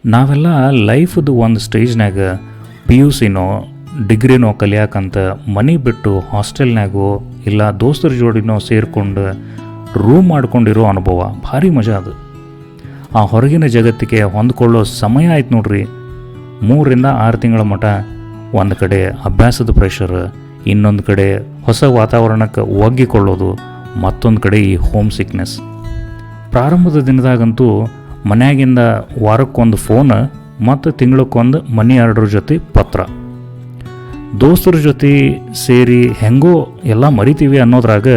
ನಾವೆಲ್ಲ ಲೈಫ್ದು ಒಂದು ಸ್ಟೇಜ್ನಾಗ P U ಸಿನೋ ಡಿಗ್ರಿನೋ ಕಲಿಯಾಕಂತ ಮನೆ ಬಿಟ್ಟು ಹಾಸ್ಟೆಲ್ನಾಗೋ ಇಲ್ಲ ದೋಸ್ತರ ಜೋಡಿನೋ ಸೇರಿಕೊಂಡು ರೂಮ್ ಮಾಡ್ಕೊಂಡಿರೋ ಅನುಭವ ಭಾರಿ ಮಜಾ ಅದು. ಆ ಹೊರಗಿನ ಜಗತ್ತಿಗೆ ಹೊಂದ್ಕೊಳ್ಳೋ ಸಮಯ ಆಯ್ತು ನೋಡ್ರಿ. 3 ರಿಂದ 6 ತಿಂಗಳ ಮಟ್ಟ ಒಂದು ಕಡೆ ಅಭ್ಯಾಸದ ಪ್ರೆಷರ್, ಇನ್ನೊಂದು ಕಡೆ ಹೊಸ ವಾತಾವರಣಕ್ಕೆ ಒಗ್ಗಿಕೊಳ್ಳೋದು, ಮತ್ತೊಂದು ಕಡೆ ಈ ಹೋಮ್ ಸಿಕ್ನೆಸ್. ಪ್ರಾರಂಭದ ದಿನದಾಗಂತೂ ಮನ್ಯಾಗಿಂದ ವಾರಕ್ಕೊಂದು ಫೋನ್ ಮತ್ತು ತಿಂಗಳಕ್ಕೊಂದು ಮನಿ ಆರ್ಡ್ರ್ ಜೊತೆ ಪತ್ರ. ದೋಸ್ತರ ಜೊತೆ ಸೇರಿ ಹೆಂಗೋ ಎಲ್ಲ ಮರಿತೀವಿ ಅನ್ನೋದ್ರಾಗ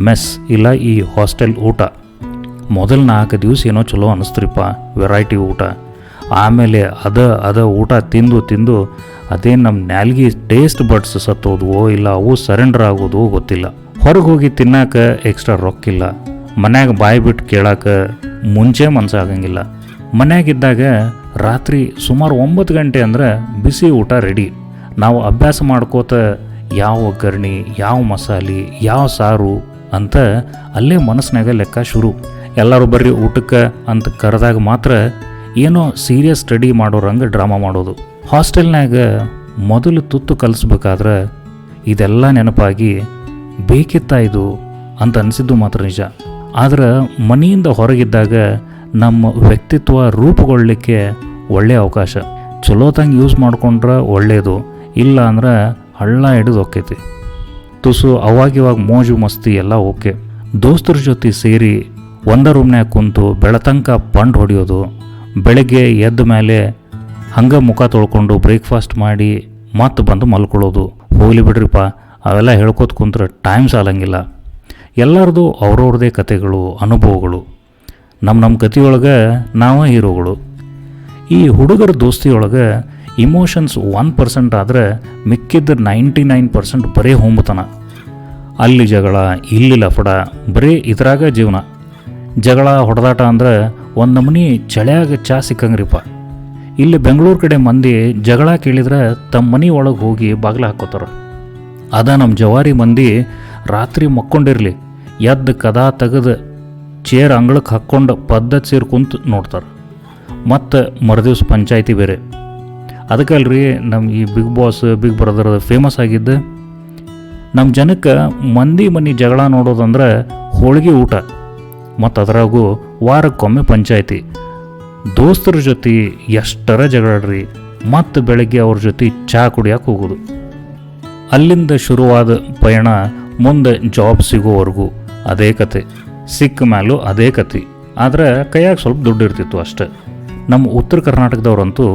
ಮೆಸ್ ಇಲ್ಲ ಈ ಹಾಸ್ಟೆಲ್ ಊಟ. ಮೊದಲು 4 ದಿವಸ ಏನೋ ಚಲೋ ಅನ್ನಿಸ್ತ್ರಿಪ್ಪ, ವೆರೈಟಿ ಊಟ. ಆಮೇಲೆ ಅದ ಊಟ ತಿಂದು ಅದೇ ನಮ್ಮ ನ್ಯಾಲ್ಗಿ ಟೇಸ್ಟ್ ಬಡ್ಸ್ ಸತ್ತೋದ್ವೋ ಇಲ್ಲ ಅವು ಸರೆಂಡರ್ ಆಗೋದು ಗೊತ್ತಿಲ್ಲ. ಹೊರಗೆ ಹೋಗಿ ತಿನ್ನಾಕ ಎಕ್ಸ್ಟ್ರಾ ರೊಕ್ಕಿಲ್ಲ, ಮನ್ಯಾಗ ಬಾಯಿ ಬಿಟ್ಟು ಕೇಳಾಕ ಮುಂಚೆ ಮನಸ್ಸಾಗಂಗಿಲ್ಲ. ಮನ್ಯಾಗಿದ್ದಾಗ ರಾತ್ರಿ ಸುಮಾರು 9 ಗಂಟೆ ಅಂದ್ರೆ ಬಿಸಿ ಊಟ ರೆಡಿ. ನಾವು ಅಭ್ಯಾಸ ಮಾಡ್ಕೋತ ಯಾವ ಒಗ್ಗರಣೆ, ಯಾವ ಮಸಾಲೆ, ಯಾವ ಸಾರು ಅಂತ ಅಲ್ಲೇ ಮನಸ್ಸಿನಾಗ ಲೆಕ್ಕ ಶುರು. ಎಲ್ಲರೂ ಬರ್ರಿ ಊಟಕ್ಕೆ ಅಂತ ಕರೆದಾಗ ಮಾತ್ರ ಏನೋ ಸೀರಿಯಸ್ ಸ್ಟಡಿ ಮಾಡೋರಂಗೆ ಡ್ರಾಮಾ ಮಾಡೋದು. ಹಾಸ್ಟೆಲ್ನಾಗ ಮೊದಲು ತುತ್ತು ಕಲಿಸ್ಬೇಕಾದ್ರೆ ಇದೆಲ್ಲ ನೆನಪಾಗಿ ಬೇಕಿತ್ತಾ ಇದು ಅಂತ ಅನಿಸಿದ್ದು ಮಾತ್ರ ನಿಜ. ಆದ್ರೆ ಮನೆಯಿಂದ ಹೊರಗಿದ್ದಾಗ ನಮ್ಮ ವ್ಯಕ್ತಿತ್ವ ರೂಪುಗೊಳ್ಳಲಿಕ್ಕೆ ಒಳ್ಳೆಯ ಅವಕಾಶ. ಚಲೋತಂಗೆ ಯೂಸ್ ಮಾಡ್ಕೊಂಡ್ರೆ ಒಳ್ಳೆಯದು, ಇಲ್ಲ ಅಂದ್ರೆ ಹಳ್ಳ ಹಿಡಿದು ಹೋಗ್ತೈತಿ. ತುಸು ಅವಾಗಿವಾಗ ಮೋಜು ಮಸ್ತಿ ಎಲ್ಲ ಓಕೆ. ದೋಸ್ತರ ಜೊತೆ ಸೇರಿ ಒಂದ ರೂಮ್ನ್ಯಾಗ ಕುಂತು ಬೆಳತಂಕ ಪಂಡ್ ಹೊಡೆಯೋದು, ಬೆಳಗ್ಗೆ ಎದ್ದ ಮೇಲೆ ಹಂಗೆ ಮುಖ ತೊಳ್ಕೊಂಡು ಬ್ರೇಕ್ಫಾಸ್ಟ್ ಮಾಡಿ ಮತ್ತೆ ಬಂದು ಮಲ್ಕೊಳ್ಳೋದು. ಹೋಗ್ಲಿ ಬಿಡ್ರಿಪ್ಪ, ಅವೆಲ್ಲ ಹೇಳ್ಕೊತ ಕುಂತ್ರೆ ಟೈಮ್ ಸಾಲಂಗಿಲ್ಲ. ಎಲ್ಲರದು ಅವ್ರವ್ರದೇ ಕತೆಗಳು, ಅನುಭವಗಳು. ನಮ್ಮ ಕಥೆಯೊಳಗೆ ನಾವೇ ಹೀರೋಗಳು. ಈ ಹುಡುಗರ ದೋಸ್ತಿಯೊಳಗೆ ಇಮೋಷನ್ಸ್ 1% ಆದರೆ ಮಿಕ್ಕಿದ್ದ 99% ಬರೀ ಹೊಂಬತನ. ಅಲ್ಲಿ ಜಗಳ, ಇಲ್ಲಿ ಲಫಡ, ಬರೀ ಇದ್ರಾಗ ಜೀವನ. ಜಗಳ ಹೊಡೆದಾಟ ಅಂದ್ರೆ ಒಂದು ನಮೂನಿ ಚಳಿಯಾಗ ಚಾ ಸಿಕ್ಕಂಗ್ರಿಪ್ಪ. ಇಲ್ಲಿ ಬೆಂಗಳೂರು ಕಡೆ ಮಂದಿ ಜಗಳ ಕೇಳಿದ್ರೆ ತಮ್ಮ ಮನೆ ಒಳಗೆ ಹೋಗಿ ಬಾಗಿಲ ಹಾಕೋತಾರ. ಅದ ನಮ್ಮ ಜವಾರಿ ಮಂದಿ ರಾತ್ರಿ ಮಕ್ಕೊಂಡಿರಲಿ ಎದ್ದು ಕದಾ ತೆಗೆದು ಚೇರ್ ಅಂಗಳಕ್ಕೆ ಹಾಕ್ಕೊಂಡು ಪದ್ಧತಿ ಸೇರಿ ಕುಂತು ನೋಡ್ತಾರೆ. ಮತ್ತು ಮರುದಿವ್ಸ ಪಂಚಾಯಿತಿ ಬೇರೆ. ಅದಕ್ಕಲ್ರಿ ನಮ್ಮ ಈ Bigg Boss, Big Brother famous ಆಗಿದ್ದು. ನಮ್ಮ ಜನಕ್ಕೆ ಮಂದಿ ಮನೆ ಜಗಳ ನೋಡೋದಂದ್ರೆ ಹೋಳಿಗೆ ಊಟ, ಮತ್ತು ಅದರಾಗೂ ವಾರಕ್ಕೊಮ್ಮೆ ಪಂಚಾಯಿತಿ. ದೋಸ್ತರ ಜೊತೆ ಎಷ್ಟರ ಜಗಳಾಡ್ರಿ, ಮತ್ತು ಬೆಳಗ್ಗೆ ಅವ್ರ ಜೊತೆ ಚಹಾ ಕುಡಿಯೋಕೆ ಹೋಗೋದು. ಅಲ್ಲಿಂದ ಶುರುವಾದ ಪಯಣ ಮುಂದೆ ಜಾಬ್ ಸಿಗೋವರೆಗೂ ಅದೇ ಕತೆ, ಸಿಕ್ಕ ಮೇಲೂ ಅದೇ ಕತೆ. ಆದರೆ ಕೈಯಾಗ ಸ್ವಲ್ಪ ದುಡ್ಡು ಇರ್ತಿತ್ತು ಅಷ್ಟೆ. ನಮ್ಮ ಉತ್ತರ ಕರ್ನಾಟಕದವ್ರಂತೂ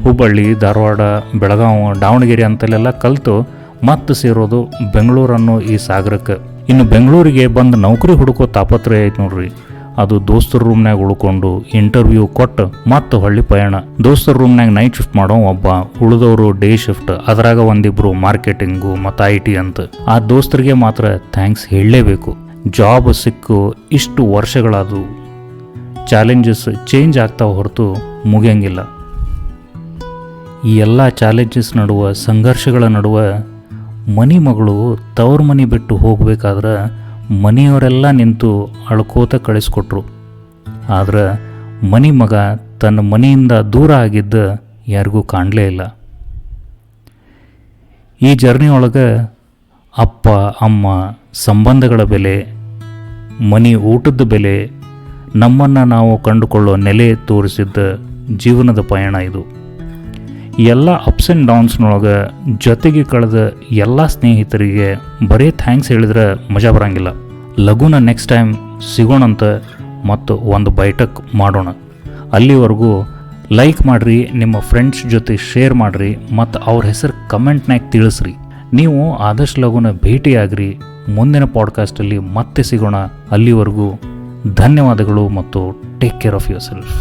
ಹುಬ್ಬಳ್ಳಿ, ಧಾರವಾಡ, ಬೆಳಗಾವಿ, ದಾವಣಗೆರೆ ಅಂತಲ್ಲೆಲ್ಲ ಕಲಿತು ಮತ್ತೆ ಸೇರೋದು ಬೆಂಗಳೂರನ್ನೋ ಈ ಸಾಗರಕ್ಕೆ. ಇನ್ನು ಬೆಂಗಳೂರಿಗೆ ಬಂದು ನೌಕರಿ ಹುಡುಕೋ ತಾಪತ್ರಯ ಐತೆ ನೋಡ್ರಿ. ಅದು ದೋಸ್ತರ ರೂಮ್ನಾಗ ಉಳ್ಕೊಂಡು ಇಂಟರ್ವ್ಯೂ ಕೊಟ್ಟು ಮತ್ತೆ ಹೊಳ್ಳಿ ಪಯಣ. ದೋಸ್ತರ ರೂಮ್ನಾಗ ನೈಟ್ ಶಿಫ್ಟ್ ಮಾಡೋ ಒಬ್ಬ, ಉಳಿದವರು ಡೇ ಶಿಫ್ಟ್, ಅದರಾಗ ಒಂದಿಬ್ರು ಮಾರ್ಕೆಟಿಂಗು ಮತ್ತು IT ಅಂತ. ಆ ದೋಸ್ತರಿಗೆ ಮಾತ್ರ ಥ್ಯಾಂಕ್ಸ್ ಹೇಳಲೇಬೇಕು. ಜಾಬ್ ಸಿಕ್ಕು ಇಷ್ಟು ವರ್ಷಗಳಾದವು. ಚಾಲೆಂಜಸ್ ಚೇಂಜ್ ಆಗ್ತಾವ ಹೊರತು ಮುಗಿಯಂಗಿಲ್ಲ. ಈ ಎಲ್ಲ ಚಾಲೆಂಜಸ್ ನಡುವೆ, ಸಂಘರ್ಷಗಳ ನಡುವೆ ಮನಿ ಮಗಳು ತವ್ರ ಮನೆ ಬಿಟ್ಟು ಹೋಗಬೇಕಾದ್ರೆ ಮನೆಯವರೆಲ್ಲ ನಿಂತು ಅಳ್ಕೋತ ಕಳಿಸ್ಕೊಟ್ರು. ಆದ್ರೆ ಮನಿ ಮಗ ತನ್ನ ಮನೆಯಿಂದ ದೂರ ಆಗಿದ್ದ ಯಾರಿಗೂ ಕಾಣಲೇ ಇಲ್ಲ. ಈ ಜರ್ನಿ ಒಳಗೆ ಅಪ್ಪ ಅಮ್ಮ, ಸಂಬಂಧಗಳ ಬೆಲೆ, ಮನಿ ಊಟದ ಬೆಲೆ, ನಮ್ಮನ್ನು ನಾವು ಕಂಡುಕೊಳ್ಳೋ ನೆಲೆ ತೋರಿಸಿದ್ದ ಜೀವನದ ಪಯಣ ಇದು. ಎಲ್ಲ ಅಪ್ಸ್ ಆ್ಯಂಡ್ ಡೌನ್ಸ್ನೊಳಗೆ ಜೊತೆಗೆ ಕಳೆದ ಎಲ್ಲ ಸ್ನೇಹಿತರಿಗೆ ಬರೀ ಥ್ಯಾಂಕ್ಸ್ ಹೇಳಿದ್ರೆ ಮಜಾ ಬರೋಂಗಿಲ್ಲ. ಲಘುನ ನೆಕ್ಸ್ಟ್ ಟೈಮ್ ಸಿಗೋಣಂತ ಮತ್ತು ಒಂದು ಬೈಟಕ್ ಮಾಡೋಣ. ಅಲ್ಲಿವರೆಗೂ ಲೈಕ್ ಮಾಡಿರಿ, ನಿಮ್ಮ ಫ್ರೆಂಡ್ಸ್ ಜೊತೆ ಶೇರ್ ಮಾಡಿರಿ, ಮತ್ತು ಅವ್ರ ಹೆಸರು ಕಮೆಂಟ್ನಾಗ ತಿಳಿಸ್ರಿ. ನೀವು ಆದಷ್ಟು ಲಘುನ ಭೇಟಿಯಾಗ್ರಿ. ಮುಂದಿನ ಪಾಡ್ಕಾಸ್ಟಲ್ಲಿ ಮತ್ತೆ ಸಿಗೋಣ. ಅಲ್ಲಿವರೆಗೂ ಧನ್ಯವಾದಗಳು ಮತ್ತು take care of your self.